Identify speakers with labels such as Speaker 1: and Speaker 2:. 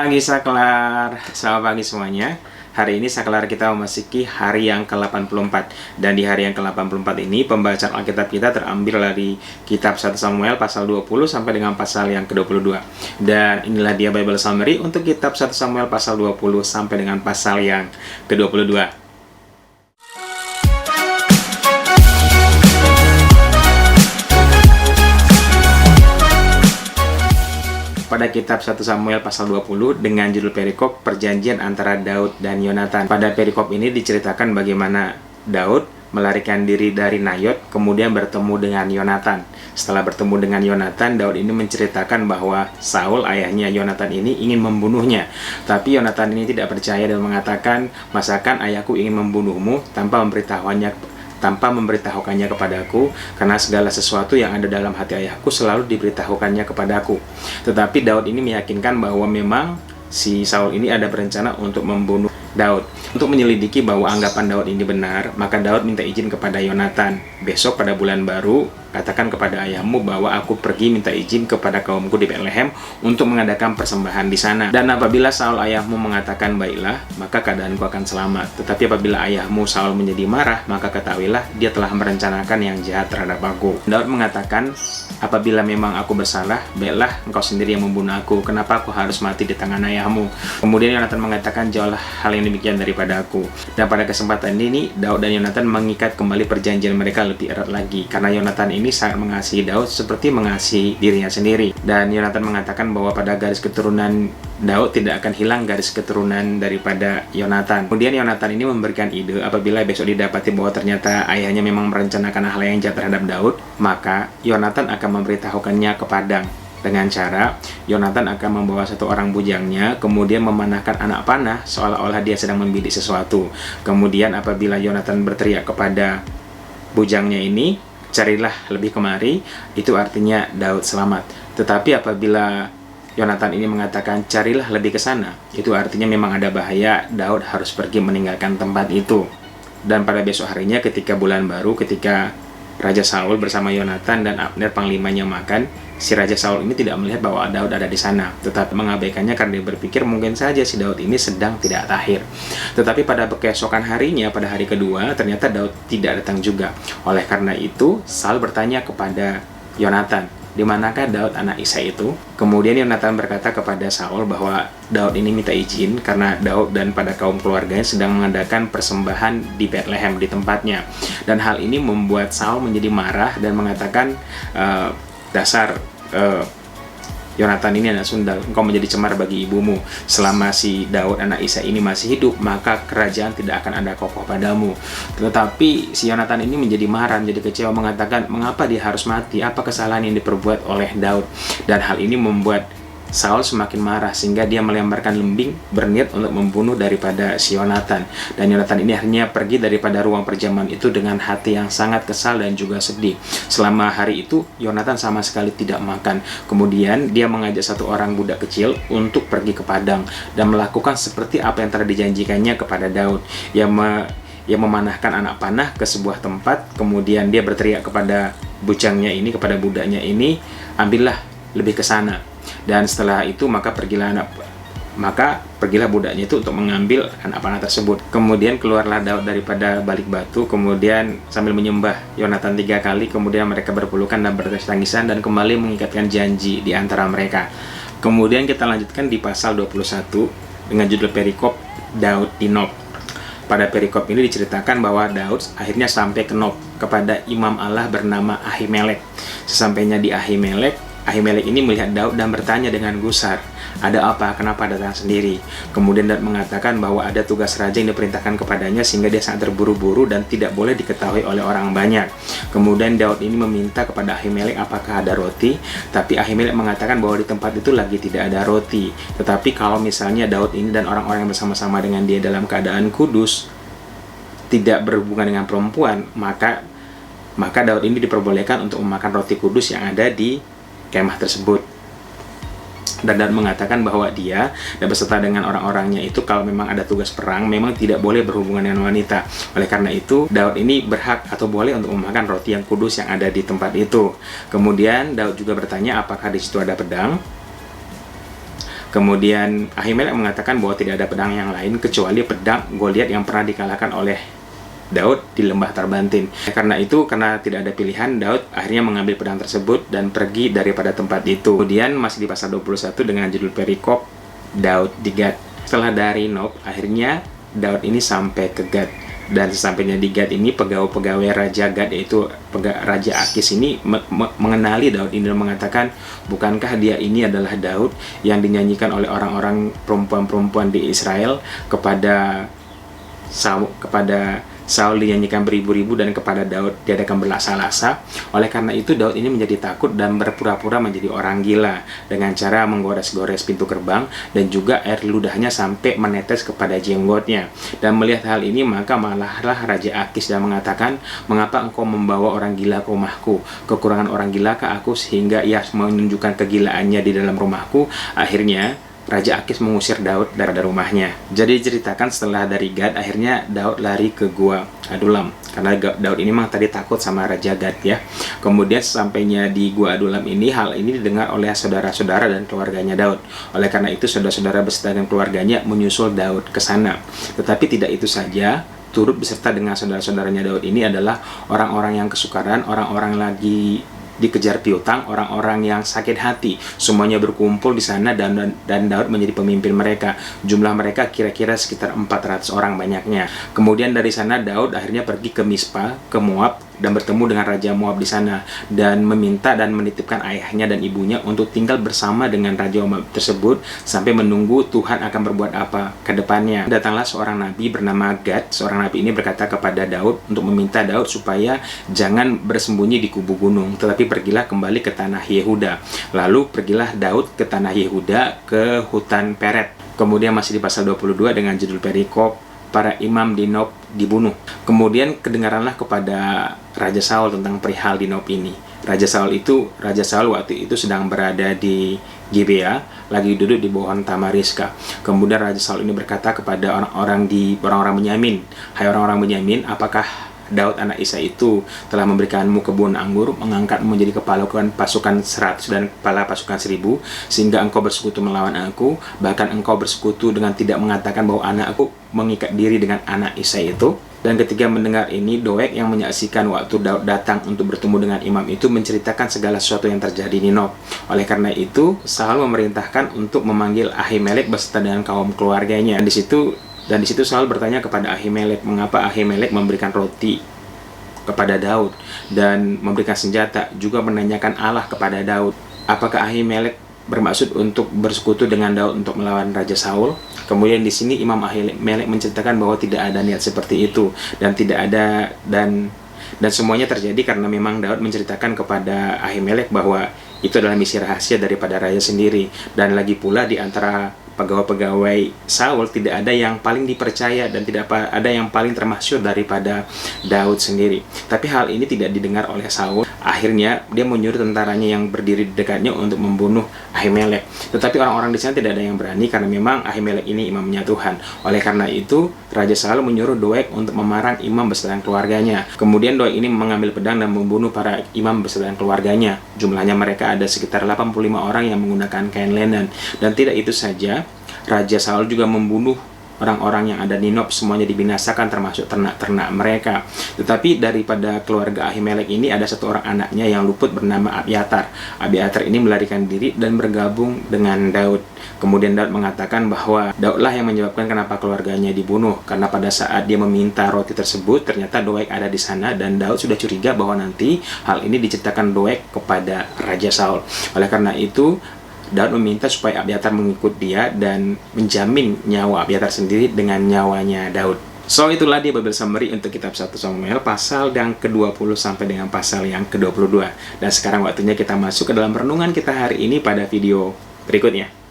Speaker 1: pagi Saklar, selamat pagi semuanya. Hari ini Saklar kita memasuki hari yang ke-84. Dan di hari yang ke-84 ini pembacaan Alkitab kita terambil dari kitab 1 Samuel pasal 20 sampai dengan pasal yang ke-22. Dan inilah dia Bible Summary untuk kitab 1 Samuel pasal 20 sampai dengan pasal yang ke-22. Pada kitab 1 Samuel pasal 20 dengan judul perikop perjanjian antara Daud dan Yonatan. Pada perikop ini diceritakan bagaimana Daud melarikan diri dari Nayot kemudian bertemu dengan Yonatan. Setelah bertemu dengan Yonatan, Daud ini menceritakan bahwa Saul ayahnya Yonatan ini ingin membunuhnya. Tapi Yonatan ini tidak percaya dan mengatakan, "Masakan ayahku ingin membunuhmu tanpa memberitahukannya kepadaku, karena segala sesuatu yang ada dalam hati ayahku selalu diberitahukannya kepadaku." Tetapi Daud ini meyakinkan bahwa memang si Saul ini ada berencana untuk membunuh Daud. Untuk menyelidiki bahwa anggapan Daud ini benar, maka Daud minta izin kepada Yonatan. "Besok pada bulan baru, katakan kepada ayahmu bahwa aku pergi minta izin kepada kaumku di Bethlehem untuk mengadakan persembahan di sana. Dan apabila Saul ayahmu mengatakan baiklah, maka keadaanku akan selamat. Tetapi apabila ayahmu Saul menjadi marah, maka ketahuilah dia telah merencanakan yang jahat terhadap aku." Daud mengatakan, "Apabila memang aku bersalah, baiklah engkau sendiri yang membunuh aku. Kenapa aku harus mati di tangan ayahmu?" Kemudian Yonatan mengatakan, "Jauhlah hal yang demikian daripada aku." Dan pada kesempatan ini, Daud dan Yonatan mengikat kembali perjanjian mereka lebih erat lagi, karena Yonatan ini sangat mengasihi Daud seperti mengasihi dirinya sendiri. Dan Yonatan mengatakan bahwa pada garis keturunan Daud tidak akan hilang garis keturunan daripada Yonatan. Kemudian Yonatan ini memberikan ide, apabila besok didapati bahwa ternyata ayahnya memang merencanakan hal yang jahat terhadap Daud, maka Yonatan akan memberitahukannya ke padang. Dengan cara, Yonatan akan membawa satu orang bujangnya, kemudian memanahkan anak panah seolah-olah dia sedang membidik sesuatu. Kemudian apabila Yonatan berteriak kepada bujangnya ini, "Carilah lebih kemari," itu artinya Daud selamat. Tetapi apabila Yonatan ini mengatakan, "Carilah lebih ke sana," itu artinya memang ada bahaya, Daud harus pergi meninggalkan tempat itu. Dan pada besok harinya ketika bulan baru, ketika Raja Saul bersama Yonatan dan Abner panglimanya makan, si Raja Saul ini tidak melihat bahwa Daud ada di sana, tetapi mengabaikannya karena dia berpikir mungkin saja si Daud ini sedang tidak tahir. Tetapi pada keesokan harinya, pada hari kedua, ternyata Daud tidak datang juga. Oleh karena itu, Saul bertanya kepada Yonatan, "Di manakah Daud anak Isai itu?" Kemudian Yonatan berkata kepada Saul bahwa Daud ini minta izin karena Daud dan pada kaum keluarganya sedang mengadakan persembahan di Bethlehem, di tempatnya. Dan hal ini membuat Saul menjadi marah dan mengatakan, "Dasar Yonatan ini anak sundal, engkau menjadi cemar bagi ibumu. Selama si Daud anak Isai ini masih hidup, maka kerajaan tidak akan ada kokoh padamu." Tetapi si Yonatan ini menjadi marah, menjadi kecewa, mengatakan, "Mengapa dia harus mati? Apa kesalahan yang diperbuat oleh Daud?" Dan hal ini membuat Saul semakin marah sehingga dia melemparkan lembing berniat untuk membunuh daripada si Yonatan. Dan Yonatan ini akhirnya pergi daripada ruang perjamuan itu dengan hati yang sangat kesal dan juga sedih. Selama hari itu Yonatan sama sekali tidak makan. Kemudian dia mengajak satu orang budak kecil untuk pergi ke padang dan melakukan seperti apa yang telah dijanjikannya kepada Daud. Ia memanahkan anak panah ke sebuah tempat, kemudian dia berteriak kepada bujangnya ini, kepada budaknya ini, "Ambillah lebih ke sana." Dan setelah itu maka pergilah budaknya itu untuk mengambil anak panah tersebut. Kemudian keluarlah Daud daripada balik batu, kemudian sambil menyembah Yonatan 3 kali, kemudian mereka berpelukan dan bertangis-tangisan dan kembali mengikatkan janji di antara mereka. Kemudian kita lanjutkan di pasal 21 dengan judul perikop Daud di Nob. Pada perikop ini diceritakan bahwa Daud akhirnya sampai ke Nob kepada imam Allah bernama Ahimelek. Sesampainya di Ahimelek ini melihat Daud dan bertanya dengan gusar, "Ada apa? Kenapa datang sendiri?" Kemudian Daud mengatakan bahwa ada tugas raja yang diperintahkan kepadanya sehingga dia sangat terburu-buru dan tidak boleh diketahui oleh orang banyak. Kemudian Daud ini meminta kepada Ahimelek apakah ada roti, tapi Ahimelek mengatakan bahwa di tempat itu lagi tidak ada roti. Tetapi kalau misalnya Daud ini dan orang-orang yang bersama-sama dengan dia dalam keadaan kudus, tidak berhubungan dengan perempuan, maka Daud ini diperbolehkan untuk memakan roti kudus yang ada di kemah tersebut. Dan Daud mengatakan bahwa dia dan beserta dengan orang-orangnya itu kalau memang ada tugas perang memang tidak boleh berhubungan dengan wanita. Oleh karena itu Daud ini berhak atau boleh untuk memakan roti yang kudus yang ada di tempat itu. Kemudian Daud juga bertanya apakah di situ ada pedang. Kemudian Ahimelek mengatakan bahwa tidak ada pedang yang lain kecuali pedang Goliat yang pernah dikalahkan oleh Daud di lembah Tarbantin. Karena itu, karena tidak ada pilihan, Daud akhirnya mengambil pedang tersebut dan pergi daripada tempat itu. Kemudian masih di pasal 21 dengan judul perikop Daud di Gad. Setelah dari Nob, akhirnya Daud ini sampai ke Gad. Dan sesampainya di Gad ini, pegawai-pegawai Raja Gad, yaitu Raja Akis ini mengenali Daud ini dan mengatakan, bukankah dia ini adalah Daud yang dinyanyikan oleh orang-orang perempuan-perempuan di Israel kepada Saul dinyanyikan beribu-ribu dan kepada Daud diadakan berlaksa-laksa. Oleh karena itu Daud ini menjadi takut dan berpura-pura menjadi orang gila dengan cara menggores-gores pintu gerbang dan juga air ludahnya sampai menetes kepada jenggotnya. Dan melihat hal ini, maka malahlah Raja Akis dan mengatakan, mengapa engkau membawa orang gila ke rumahku? Kekurangan orang gila ke aku sehingga ia menunjukkan kegilaannya di dalam rumahku. Akhirnya Raja Akis mengusir Daud dari rumahnya. Jadi diceritakan setelah dari Gad, akhirnya Daud lari ke gua Adulam. Karena Daud ini memang tadi takut sama Raja Gad ya. Kemudian sampainya di gua Adulam ini, hal ini didengar oleh saudara-saudara dan keluarganya Daud. Oleh karena itu saudara-saudara beserta dengan keluarganya menyusul Daud ke sana. Tetapi tidak itu saja, turut beserta dengan saudara-saudaranya Daud ini adalah orang-orang yang kesukaran, orang-orang lagi dikejar piutang, orang-orang yang sakit hati. Semuanya berkumpul di sana dan Daud menjadi pemimpin mereka. Jumlah mereka kira-kira sekitar 400 orang banyaknya. Kemudian dari sana Daud akhirnya pergi ke Mispa, ke Moab, dan bertemu dengan Raja Moab di sana dan meminta dan menitipkan ayahnya dan ibunya untuk tinggal bersama dengan Raja Moab tersebut sampai menunggu Tuhan akan berbuat apa ke depannya. Datanglah seorang nabi bernama Gad. Seorang nabi ini berkata kepada Daud untuk meminta Daud supaya jangan bersembunyi di kubu gunung, tetapi pergilah kembali ke tanah Yehuda. Lalu pergilah Daud ke tanah Yehuda, ke hutan Peret. Kemudian masih di pasal 22 dengan judul perikop para imam di Nob dibunuh. Kemudian kedengaranlah kepada Raja Saul tentang perihal di Nob ini. Raja Saul waktu itu sedang berada di Gibea, lagi duduk di pohon tamariska. Kemudian Raja Saul ini berkata kepada orang-orang Benyamin, "Hai orang-orang Benyamin, apakah Daud anak Isai itu telah memberikanmu kebun anggur, mengangkatmu menjadi kepala pasukan 100 dan kepala pasukan 1000, sehingga engkau bersekutu melawan aku, bahkan engkau bersekutu dengan tidak mengatakan bahwa anakku mengikat diri dengan anak Isai itu?" Dan ketika mendengar ini, Doeg yang menyaksikan waktu Daud datang untuk bertemu dengan imam itu menceritakan segala sesuatu yang terjadi di Nob. Oleh karena itu, Saul memerintahkan untuk memanggil Ahimelek beserta dengan kaum keluarganya. Dan di situ Saul bertanya kepada Ahimelek, mengapa Ahimelek memberikan roti kepada Daud dan memberikan senjata, juga menanyakan Allah kepada Daud. Apakah Ahimelek bermaksud untuk bersekutu dengan Daud untuk melawan Raja Saul? Kemudian di sini Imam Ahimelek menceritakan bahwa tidak ada niat seperti itu dan tidak ada dan semuanya terjadi karena memang Daud menceritakan kepada Ahimelek bahwa itu adalah misi rahasia daripada raja sendiri. Dan lagi pula di antara pegawai-pegawai Saul tidak ada yang paling dipercaya dan tidak ada yang paling termasyhur daripada Daud sendiri. Tapi hal ini tidak didengar oleh Saul. Akhirnya dia menyuruh tentaranya yang berdiri di dekatnya untuk membunuh Ahimelek. Tetapi orang-orang di sana tidak ada yang berani karena memang Ahimelek ini imamnya Tuhan. Oleh karena itu Raja Saul menyuruh Doeg untuk memarang imam beserta keluarganya. Kemudian Doeg ini mengambil pedang dan membunuh para imam beserta keluarganya. Jumlahnya mereka ada sekitar 85 orang yang menggunakan kain linen. Dan tidak itu saja, Raja Saul juga membunuh orang-orang yang ada di Nob, semuanya dibinasakan termasuk ternak-ternak mereka. Tetapi daripada keluarga Ahimelek ini ada satu orang anaknya yang luput bernama Abiatar. Abiatar ini melarikan diri dan bergabung dengan Daud. Kemudian Daud mengatakan bahwa Daudlah yang menyebabkan kenapa keluarganya dibunuh, karena pada saat dia meminta roti tersebut ternyata Doeg ada di sana dan Daud sudah curiga bahwa nanti hal ini diceritakan Doeg kepada Raja Saul. Oleh karena itu Daud meminta supaya Abiatar mengikut dia dan menjamin nyawa Abiatar sendiri dengan nyawanya Daud. So itulah dia Bible Summary untuk kitab 1 Samuel pasal yang ke-20 sampai dengan pasal yang ke-22. Dan sekarang waktunya kita masuk ke dalam renungan kita hari ini pada video berikutnya.